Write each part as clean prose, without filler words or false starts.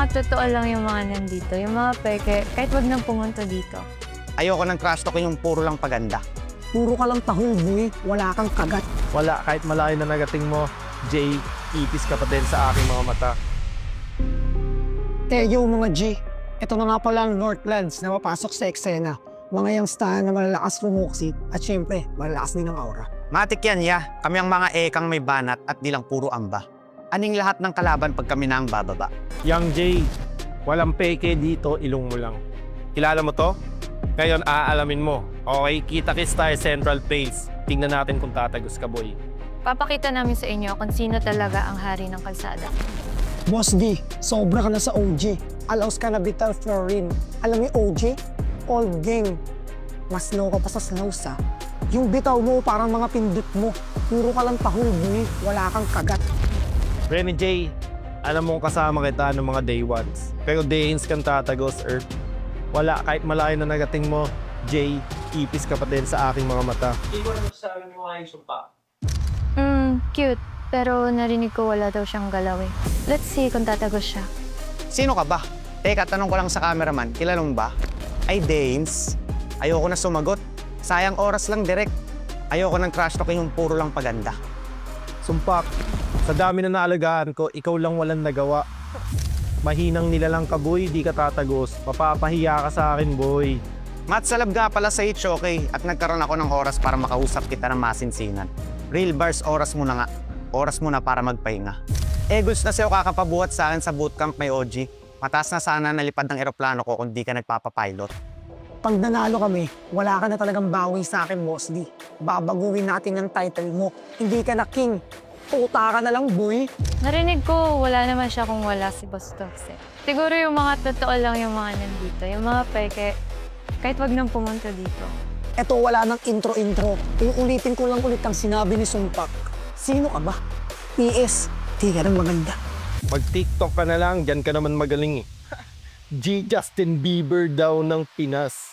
mga totoo lang yung mga nandito. Yung mga peke, kahit wag nang pumunta dito. Ayoko ng crush talk yung puro lang paganda. Puro ka lang tahol, boy. Wala kang kagat. Wala, kahit malayo na nagating mo, Jay, ipis ka pa din sa aking mga mata. Teyo mga G. Ito na nga pala ang Northlands na mapasok sa eksena. Mga youngstahan na malalakas lumuksit at syempre, malalakas din ang aura. Matik yan, ya. Kami ang mga ekang may banat at di lang puro amba. Aning lahat ng kalaban pag kami na ang bababa. Young Jay, walang peke dito, ilong mo lang. Kilala mo to? Ngayon aalamin mo. Okay, kita-kits tayo Central Place. Tingnan natin kung tatagos ka, boy. Papakita namin sa inyo kung sino talaga ang hari ng kalsada. Boss D, sobra ka na sa OG. Allows ka na bitaw Florin. Alam mo yung OG? Old gang. Mas low ka pa sa slows ha. Yung bitaw mo parang mga pindot mo. Puro ka lang tahol, boy. Wala kang kagat. Renny J, alam mong kasama kita ng mga day ones. Pero days kang tatagos, Earth. Wala, kahit malayo na nagating mo, Jay, ipis ka pa din sa aking mga mata. Iwan mo sa akin yung ayos pa. Cute. Pero narinig ko wala daw siyang galaw eh. Let's see kung tatagos siya. Sino ka ba? Teka, tanong ko lang sa cameraman, kilala mo ba? Ay, Danes. Ayoko na sumagot. Sayang oras lang, direct. Ayoko ng crush talk yung puro lang paganda. Sumpak, sa dami na naalagaan ko, ikaw lang walang nagawa. Mahinang nilalang ka, boy, di ka tatagos. Mapapahiya ka sa akin, boy. Mat, salab nga pala sa It's Okay at nagkaroon ako ng oras para makausap kita ng masinsinan. Real bars, oras mo na nga. Oras mo na para magpahinga. Gusto na sa'yo kakapabuhat sa akin sa bootcamp may OG. Mataas na sana nalipad ng eroplano ko kung di ka nagpapapilot. Pag nanalo kami, wala ka na talagang bawi sa akin, Boss D. Babaguhin natin ang title mo. Hindi ka na king. Puta ka na lang, boy. Narinig ko wala naman siya kung wala si Boss Tox eh. Siguro yung mga totoo lang yung mga nandito. Yung mga peke, kahit wag nang pumunta dito. Eto, wala nang intro-intro. Uulitin ko lang ulit ang sinabi ni Sumpak. Sino ka ba? PS, di ka rin maganda. Mag-TikTok ka na lang, dyan ka naman magaling eh. G. Justin Bieber daw ng Pinas.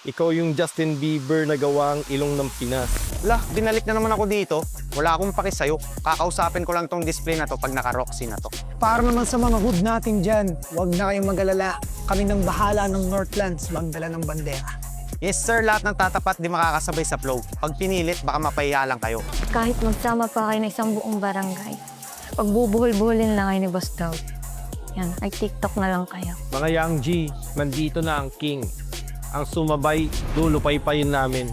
Ikaw yung Justin Bieber na gawa ang ilong ng Pinas. Lah, binalik na naman ako dito. Wala akong paki sa'yo. Kakausapin ko lang tong display na to pag naka-Roxy na to. Para naman sa mga hood natin dyan, huwag na kayong mag-alala. Kami nang bahala ng Northlands magdala ng bandera. Yes sir, lahat ng tatapat di makakasabay sa flow. Pag pinilit, baka mapahiya lang kayo. Kahit magsama pa kayo ng isang buong barangay, pag bubuhol-buholin lang kayo ni Boss Tox, yan, ay TikTok na lang kayo. Mga Young G, nandito na ang King. Ang sumabay, lulupay-payin namin.